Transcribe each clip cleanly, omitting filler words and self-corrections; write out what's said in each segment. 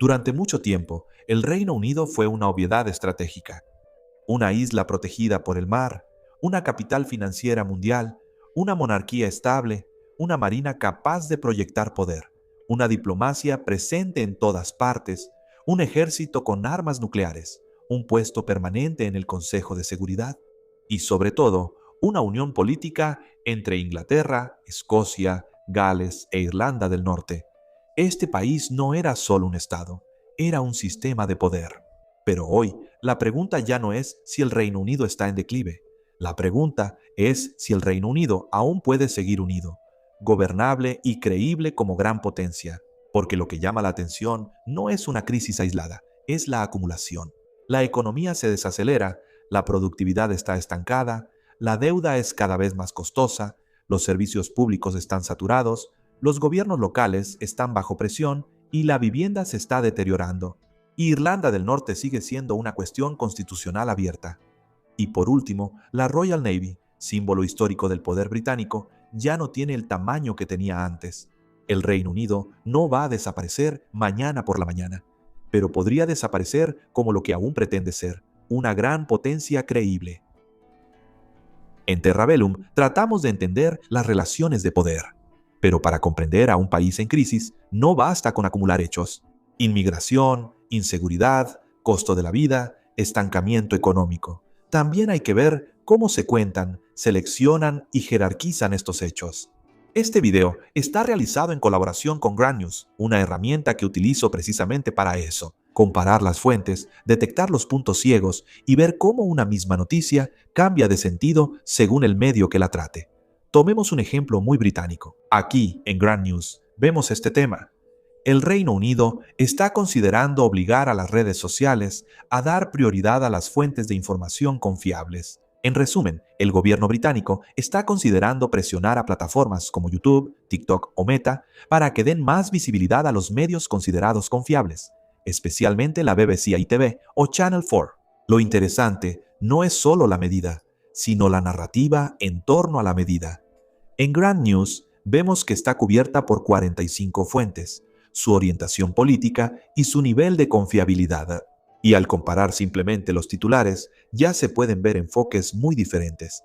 Durante mucho tiempo, el Reino Unido fue una obviedad estratégica. Una isla protegida por el mar, una capital financiera mundial, una monarquía estable, una marina capaz de proyectar poder, una diplomacia presente en todas partes, un ejército con armas nucleares, un puesto permanente en el Consejo de Seguridad y, sobre todo, una unión política entre Inglaterra, Escocia, Gales e Irlanda del Norte. Este país no era solo un estado, era un sistema de poder. Pero hoy, la pregunta ya no es si el Reino Unido está en declive. La pregunta es si el Reino Unido aún puede seguir unido, gobernable y creíble como gran potencia. Porque lo que llama la atención no es una crisis aislada, es la acumulación. La economía se desacelera, la productividad está estancada, la deuda es cada vez más costosa, los servicios públicos están saturados, los gobiernos locales están bajo presión y la vivienda se está deteriorando. Irlanda del Norte sigue siendo una cuestión constitucional abierta. Y por último, la Royal Navy, símbolo histórico del poder británico, ya no tiene el tamaño que tenía antes. El Reino Unido no va a desaparecer mañana por la mañana, pero podría desaparecer como lo que aún pretende ser, una gran potencia creíble. En Terra Bellum tratamos de entender las relaciones de poder. Pero para comprender a un país en crisis, no basta con acumular hechos. Inmigración, inseguridad, costo de la vida, estancamiento económico. También hay que ver cómo se cuentan, seleccionan y jerarquizan estos hechos. Este video está realizado en colaboración con Grand News, una herramienta que utilizo precisamente para eso: comparar las fuentes, detectar los puntos ciegos y ver cómo una misma noticia cambia de sentido según el medio que la trate. Tomemos un ejemplo muy británico. Aquí, en Grand News, vemos este tema. El Reino Unido está considerando obligar a las redes sociales a dar prioridad a las fuentes de información confiables. En resumen, el gobierno británico está considerando presionar a plataformas como YouTube, TikTok o Meta para que den más visibilidad a los medios considerados confiables, especialmente la BBC ITV o Channel 4. Lo interesante no es solo la medida, sino la narrativa en torno a la medida. En Grand News vemos que está cubierta por 45 fuentes, su orientación política y su nivel de confiabilidad. Y al comparar simplemente los titulares, ya se pueden ver enfoques muy diferentes.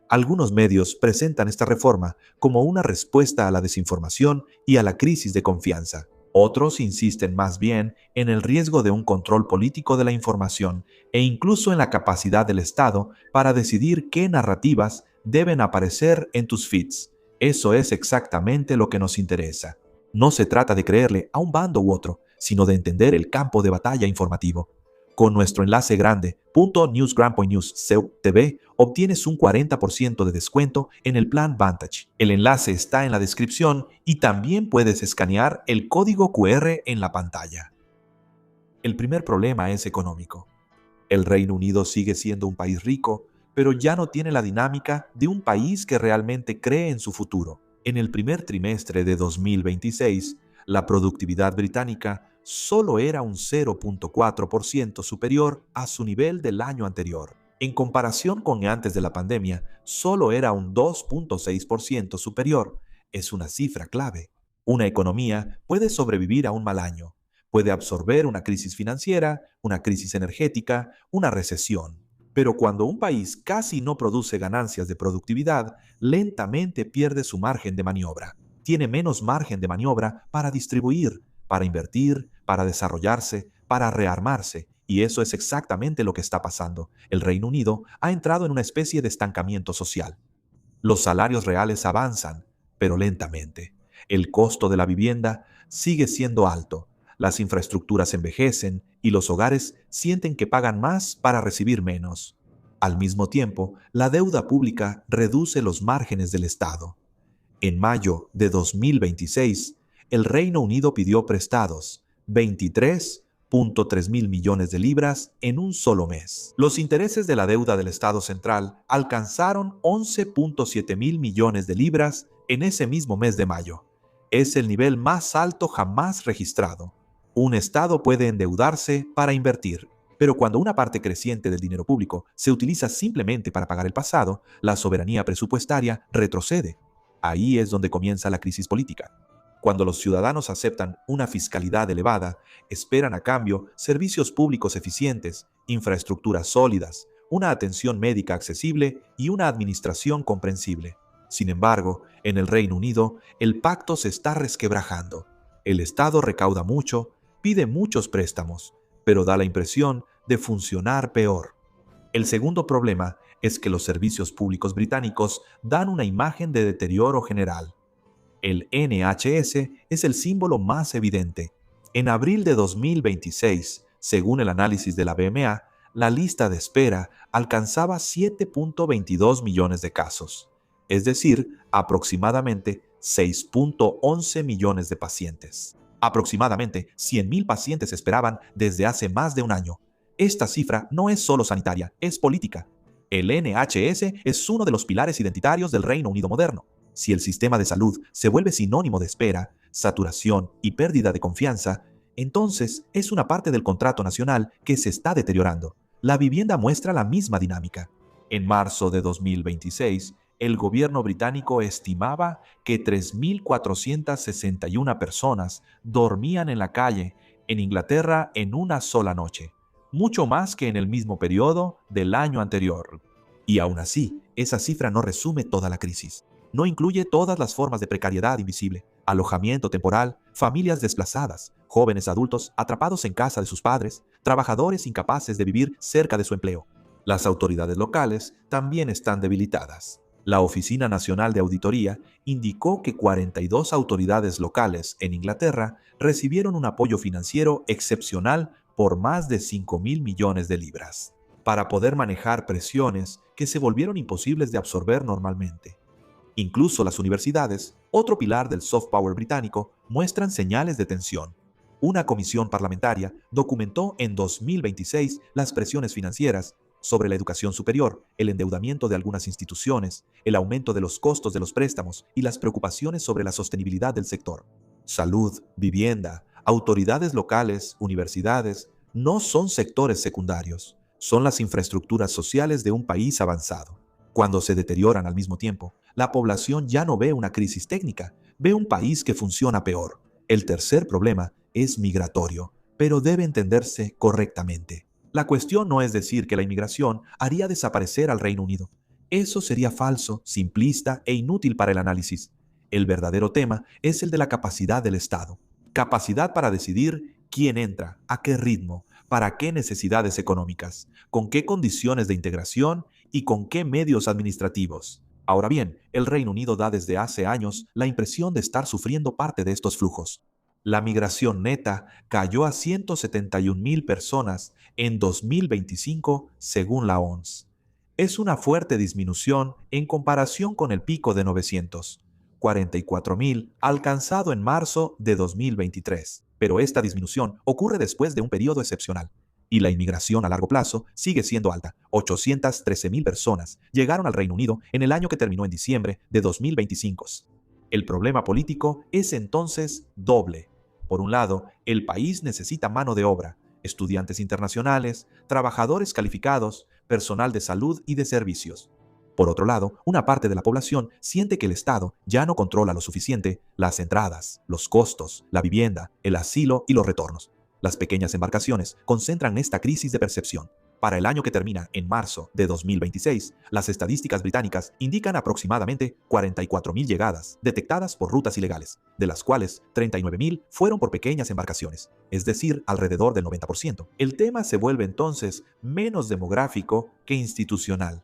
Algunos medios presentan esta reforma como una respuesta a la desinformación y a la crisis de confianza. Otros insisten más bien en el riesgo de un control político de la información e incluso en la capacidad del Estado para decidir qué narrativas deben aparecer en tus feeds. Eso es exactamente lo que nos interesa. No se trata de creerle a un bando u otro, sino de entender el campo de batalla informativo. Con nuestro enlace grande, .newsgrandpointnews.tv, obtienes un 40% de descuento en el plan Vantage. El enlace está en la descripción y también puedes escanear el código QR en la pantalla. El primer problema es económico. El Reino Unido sigue siendo un país rico, pero ya no tiene la dinámica de un país que realmente cree en su futuro. En el primer trimestre de 2026, la productividad británica solo era un 0.4% superior a su nivel del año anterior. En comparación con antes de la pandemia, solo era un 2.6% superior. Es una cifra clave. Una economía puede sobrevivir a un mal año, puede absorber una crisis financiera, una crisis energética, una recesión. Pero cuando un país casi no produce ganancias de productividad, lentamente pierde su margen de maniobra. Tiene menos margen de maniobra para distribuir, para invertir, para desarrollarse, para rearmarse. Y eso es exactamente lo que está pasando. El Reino Unido ha entrado en una especie de estancamiento social. Los salarios reales avanzan, pero lentamente. El costo de la vivienda sigue siendo alto. Las infraestructuras envejecen y los hogares sienten que pagan más para recibir menos. Al mismo tiempo, la deuda pública reduce los márgenes del Estado. En mayo de 2026, el Reino Unido pidió prestados 23.3 mil millones de libras en un solo mes. Los intereses de la deuda del Estado central alcanzaron 11.7 mil millones de libras en ese mismo mes de mayo. Es el nivel más alto jamás registrado. Un Estado puede endeudarse para invertir, pero cuando una parte creciente del dinero público se utiliza simplemente para pagar el pasado, la soberanía presupuestaria retrocede. Ahí es donde comienza la crisis política. Cuando los ciudadanos aceptan una fiscalidad elevada, esperan a cambio servicios públicos eficientes, infraestructuras sólidas, una atención médica accesible y una administración comprensible. Sin embargo, en el Reino Unido, el pacto se está resquebrajando. El Estado recauda mucho, pide muchos préstamos, pero da la impresión de funcionar peor. El segundo problema es que los servicios públicos británicos dan una imagen de deterioro general. El NHS es el símbolo más evidente. En abril de 2026, según el análisis de la BMA, la lista de espera alcanzaba 7.22 millones de casos, es decir, aproximadamente 6.11 millones de pacientes. Aproximadamente 100.000 pacientes esperaban desde hace más de un año. Esta cifra no es solo sanitaria, es política. El NHS es uno de los pilares identitarios del Reino Unido moderno. Si el sistema de salud se vuelve sinónimo de espera, saturación y pérdida de confianza, entonces es una parte del contrato nacional que se está deteriorando. La vivienda muestra la misma dinámica. En marzo de 2026, el gobierno británico estimaba que 3.461 personas dormían en la calle en Inglaterra en una sola noche, mucho más que en el mismo periodo del año anterior. Y aún así, esa cifra no resume toda la crisis. No incluye todas las formas de precariedad invisible, alojamiento temporal, familias desplazadas, jóvenes adultos atrapados en casa de sus padres, trabajadores incapaces de vivir cerca de su empleo. Las autoridades locales también están debilitadas. La Oficina Nacional de Auditoría indicó que 42 autoridades locales en Inglaterra recibieron un apoyo financiero excepcional por más de 5.000 millones de libras, para poder manejar presiones que se volvieron imposibles de absorber normalmente. Incluso las universidades, otro pilar del soft power británico, muestran señales de tensión. Una comisión parlamentaria documentó en 2026 las presiones financieras sobre la educación superior, el endeudamiento de algunas instituciones, el aumento de los costos de los préstamos y las preocupaciones sobre la sostenibilidad del sector. Salud, vivienda, autoridades locales, universidades, no son sectores secundarios, son las infraestructuras sociales de un país avanzado. Cuando se deterioran al mismo tiempo, la población ya no ve una crisis técnica, ve un país que funciona peor. El tercer problema es migratorio, pero debe entenderse correctamente. La cuestión no es decir que la inmigración haría desaparecer al Reino Unido. Eso sería falso, simplista e inútil para el análisis. El verdadero tema es el de la capacidad del Estado. Capacidad para decidir quién entra, a qué ritmo, para qué necesidades económicas, con qué condiciones de integración y con qué medios administrativos. Ahora bien, el Reino Unido da desde hace años la impresión de estar sufriendo parte de estos flujos. La migración neta cayó a 171.000 personas en 2025 según la OMS. Es una fuerte disminución en comparación con el pico de 944.000 alcanzado en marzo de 2023. Pero esta disminución ocurre después de un periodo excepcional. Y la inmigración a largo plazo sigue siendo alta. 813.000 personas llegaron al Reino Unido en el año que terminó en diciembre de 2025. El problema político es entonces doble. Por un lado, el país necesita mano de obra, estudiantes internacionales, trabajadores calificados, personal de salud y de servicios. Por otro lado, una parte de la población siente que el Estado ya no controla lo suficiente las entradas, los costos, la vivienda, el asilo y los retornos. Las pequeñas embarcaciones concentran esta crisis de percepción. Para el año que termina en marzo de 2026, las estadísticas británicas indican aproximadamente 44.000 llegadas detectadas por rutas ilegales, de las cuales 39.000 fueron por pequeñas embarcaciones, es decir, alrededor del 90%. El tema se vuelve entonces menos demográfico que institucional.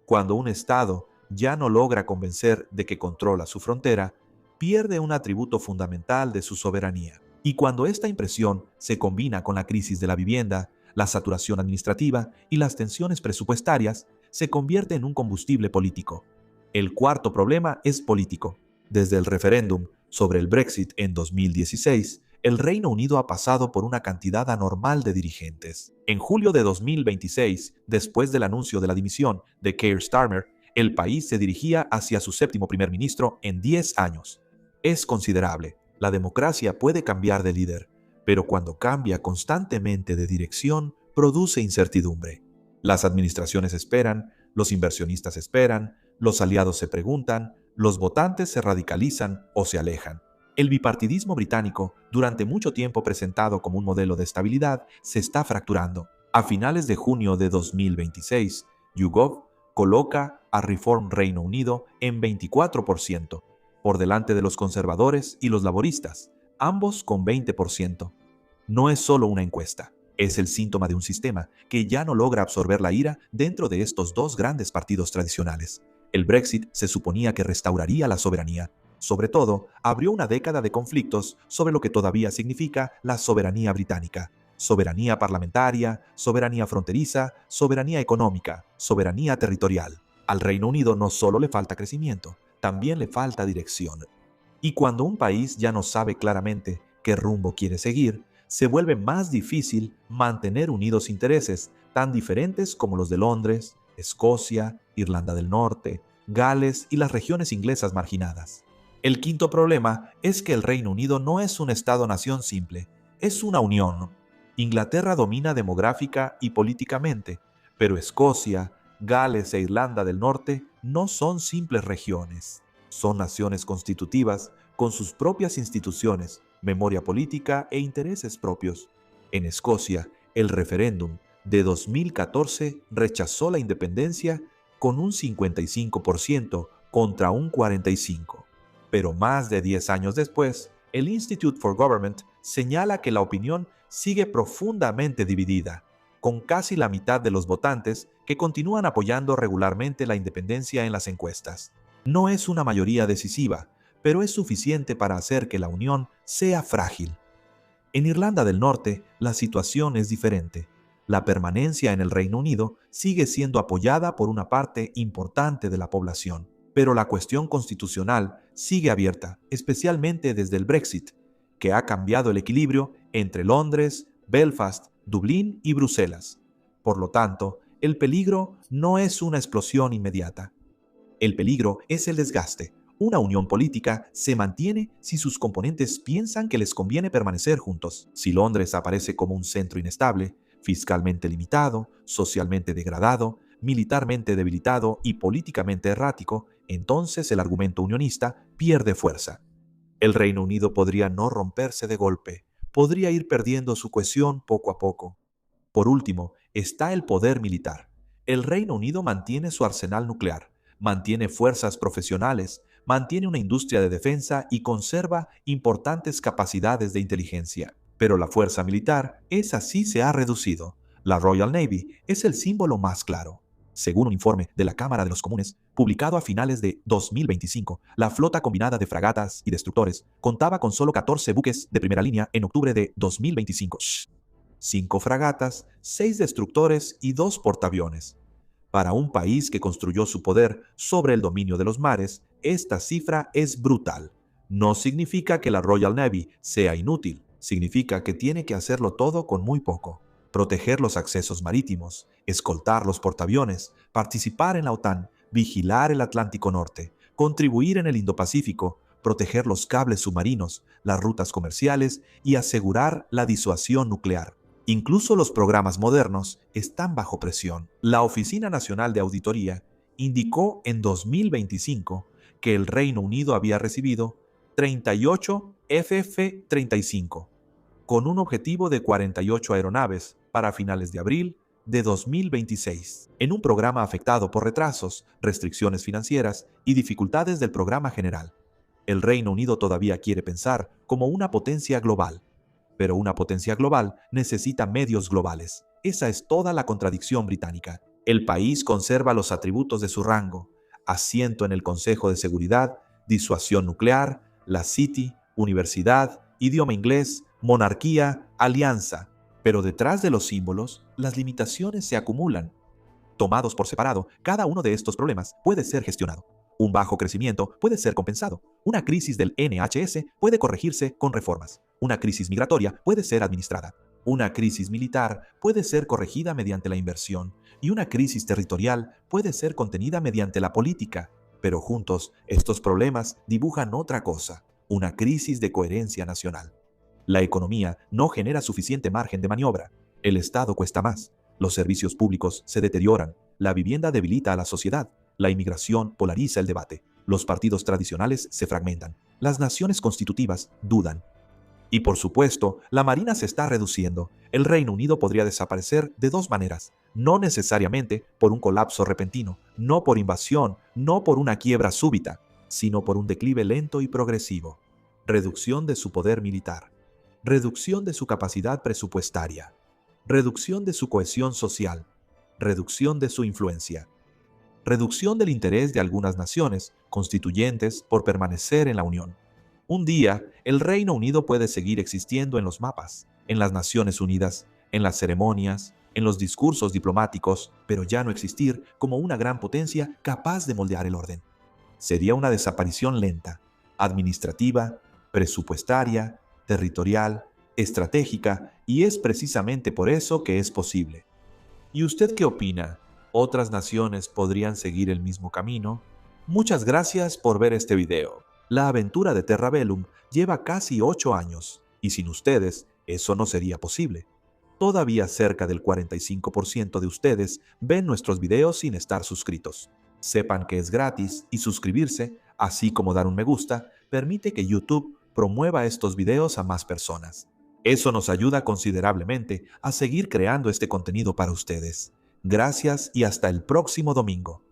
Cuando un Estado ya no logra convencer de que controla su frontera, pierde un atributo fundamental de su soberanía. Y cuando esta impresión se combina con la crisis de la vivienda, la saturación administrativa y las tensiones presupuestarias, se convierte en un combustible político. El cuarto problema es político. Desde el referéndum sobre el Brexit en 2016, el Reino Unido ha pasado por una cantidad anormal de dirigentes. En julio de 2026, después del anuncio de la dimisión de Keir Starmer, el país se dirigía hacia su séptimo primer ministro en 10 años. Es considerable. La democracia puede cambiar de líder, pero cuando cambia constantemente de dirección, produce incertidumbre. Las administraciones esperan, los inversionistas esperan, los aliados se preguntan, los votantes se radicalizan o se alejan. El bipartidismo británico, durante mucho tiempo presentado como un modelo de estabilidad, se está fracturando. A finales de junio de 2026, YouGov coloca a Reform Reino Unido en 24%, por delante de los conservadores y los laboristas, ambos con 20%. No es solo una encuesta, es el síntoma de un sistema que ya no logra absorber la ira dentro de estos dos grandes partidos tradicionales. El Brexit se suponía que restauraría la soberanía. Sobre todo, abrió una década de conflictos sobre lo que todavía significa la soberanía británica. Soberanía parlamentaria, soberanía fronteriza, soberanía económica, soberanía territorial. Al Reino Unido no solo le falta crecimiento, también le falta dirección. Y cuando un país ya no sabe claramente qué rumbo quiere seguir, se vuelve más difícil mantener unidos intereses tan diferentes como los de Londres, Escocia, Irlanda del Norte, Gales y las regiones inglesas marginadas. El quinto problema es que el Reino Unido no es un Estado-nación simple, es una unión. Inglaterra domina demográfica y políticamente, pero Escocia, Gales e Irlanda del Norte no son simples regiones. Son naciones constitutivas con sus propias instituciones, memoria política e intereses propios. En Escocia, el referéndum de 2014 rechazó la independencia con un 55% contra un 45%. Pero más de 10 años después, el Institute for Government señala que la opinión sigue profundamente dividida, con casi la mitad de los votantes que continúan apoyando regularmente la independencia en las encuestas. No es una mayoría decisiva, pero es suficiente para hacer que la unión sea frágil. En Irlanda del Norte, la situación es diferente. La permanencia en el Reino Unido sigue siendo apoyada por una parte importante de la población, pero la cuestión constitucional sigue abierta, especialmente desde el Brexit, que ha cambiado el equilibrio entre Londres, Belfast, Dublín y Bruselas. Por lo tanto, el peligro no es una explosión inmediata. El peligro es el desgaste. Una unión política se mantiene si sus componentes piensan que les conviene permanecer juntos. Si Londres aparece como un centro inestable, fiscalmente limitado, socialmente degradado, militarmente debilitado y políticamente errático, entonces el argumento unionista pierde fuerza. El Reino Unido podría no romperse de golpe, podría ir perdiendo su cohesión poco a poco. Por último, está el poder militar. El Reino Unido mantiene su arsenal nuclear, mantiene fuerzas profesionales, mantiene una industria de defensa y conserva importantes capacidades de inteligencia. Pero la fuerza militar, esa sí se ha reducido. La Royal Navy es el símbolo más claro. Según un informe de la Cámara de los Comunes, publicado a finales de 2025, la flota combinada de fragatas y destructores contaba con solo 14 buques de primera línea en octubre de 2025. 5 fragatas, 6 destructores y 2 portaaviones. Para un país que construyó su poder sobre el dominio de los mares, esta cifra es brutal. No significa que la Royal Navy sea inútil, significa que tiene que hacerlo todo con muy poco. Proteger los accesos marítimos, escoltar los portaaviones, participar en la OTAN, vigilar el Atlántico Norte, contribuir en el Indo-Pacífico, proteger los cables submarinos, las rutas comerciales y asegurar la disuasión nuclear. Incluso los programas modernos están bajo presión. La Oficina Nacional de Auditoría indicó en 2025 que el Reino Unido había recibido 38 FF-35, con un objetivo de 48 aeronaves para finales de abril de 2026, en un programa afectado por retrasos, restricciones financieras y dificultades del programa general. El Reino Unido todavía quiere pensar como una potencia global, pero una potencia global necesita medios globales. Esa es toda la contradicción británica. El país conserva los atributos de su rango: asiento en el Consejo de Seguridad, disuasión nuclear, la City, universidad, idioma inglés, monarquía, alianza. Pero detrás de los símbolos, las limitaciones se acumulan. Tomados por separado, cada uno de estos problemas puede ser gestionado. Un bajo crecimiento puede ser compensado. Una crisis del NHS puede corregirse con reformas. Una crisis migratoria puede ser administrada. Una crisis militar puede ser corregida mediante la inversión. Y una crisis territorial puede ser contenida mediante la política. Pero juntos, estos problemas dibujan otra cosa: una crisis de coherencia nacional. La economía no genera suficiente margen de maniobra. El Estado cuesta más. Los servicios públicos se deterioran. La vivienda debilita a la sociedad. La inmigración polariza el debate. Los partidos tradicionales se fragmentan. Las naciones constitutivas dudan. Y por supuesto, la Marina se está reduciendo. El Reino Unido podría desaparecer de dos maneras. No necesariamente por un colapso repentino, no por invasión, no por una quiebra súbita, sino por un declive lento y progresivo. Reducción de su poder militar. Reducción de su capacidad presupuestaria. Reducción de su cohesión social. Reducción de su influencia. Reducción del interés de algunas naciones constituyentes por permanecer en la Unión. Un día, el Reino Unido puede seguir existiendo en los mapas, en las Naciones Unidas, en las ceremonias, en los discursos diplomáticos, pero ya no existir como una gran potencia capaz de moldear el orden. Sería una desaparición lenta, administrativa, presupuestaria, territorial, estratégica, y es precisamente por eso que es posible. ¿Y usted qué opina? ¿Otras naciones podrían seguir el mismo camino? Muchas gracias por ver este video. La aventura de Terra Bellum lleva casi 8 años, y sin ustedes eso no sería posible. Todavía cerca del 45% de ustedes ven nuestros videos sin estar suscritos. Sepan que es gratis y suscribirse, así como dar un me gusta, permite que YouTube promueva estos videos a más personas. Eso nos ayuda considerablemente a seguir creando este contenido para ustedes. Gracias y hasta el próximo domingo.